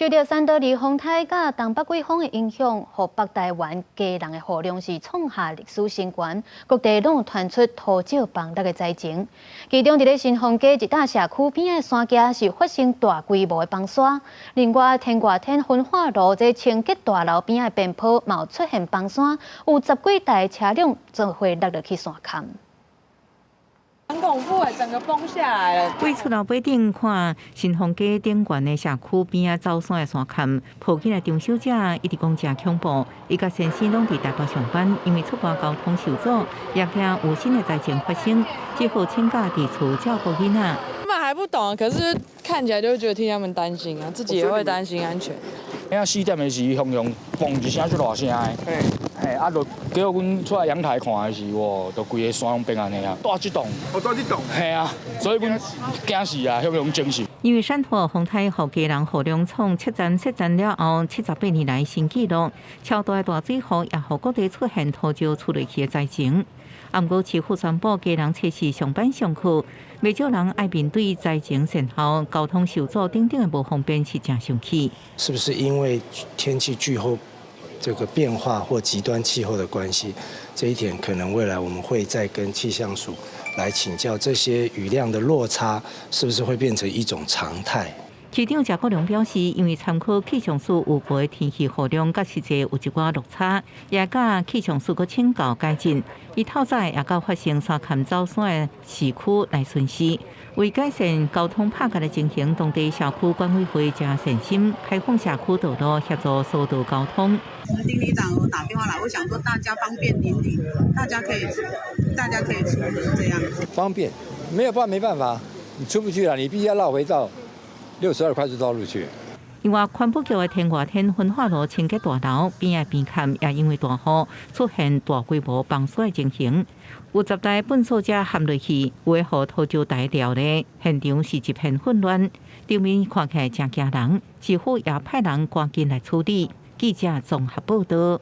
受到三道二风台甲东北季风的影响，和北台湾鸡笼的货量是创下历史新高，各地拢有传出土石崩落的灾情。其中，伫咧新丰街一大社区边的山脚是发生大规模的崩沙，另外天外天分化路这清洁大楼边的边坡嘛出现崩山，有10几台车辆就会落去山坎。 很恐怖整个崩下来了。为出楼尾顶看新丰街顶悬的社区边啊，走山的山坎，抱起来张小姐一直讲真恐怖。伊甲先生拢伫台北上班，因为出外交通受阻，也惊有新的灾情发生，只好请假伫厝照顾囡仔。他们还不懂，可是看起来就会觉得替他们担心啊，自己也会担心安全。遐4点的时，向阳嘣一声就大声的。 嘿，啊，就叫阮出来阳台看的时，哇，就规个山拢变安尼啊，大一栋。哦，大一栋。嘿啊，所以阮惊死啊，向阳精神。因为山土风台和鸡笼货量从设站了后，78年来新纪录，超大的大水河也互各地出现土石出落去的灾情。不过，市府宣布鸡笼测试上班上课，未少人爱面对灾情善后、交通受阻等等的不方便是真生气。是不是因为天气气候这个变化或极端气候的关系？这一点可能未来我们会再跟气象署来请教，这些雨量的落差是不是会变成一种常态？ 市长谢国良表示，因为参考气象署预报的天气雨量，甲实际有一寡落差，也甲气象署个请教改进。伊透早也到发生山坎走山的市区来巡视，为改善交通拍卡的情形，当地社区管委会加善心开放社区道路，协助疏导交通。我们丁里长有打电话来，我想说大家方便邻里，大家可以出门这样子。方便，没办法，你出不去了，你必须要绕回到62快速道路去。另外，环保局的天外天分化路清洁大楼边边坎也因为大雨出现大规模崩碎的情形，有10台粪扫车陷落去，有互土石台掉咧，现场是一片混乱，场面看起来真惊人。市府也派人赶紧来处理。记者综合报道。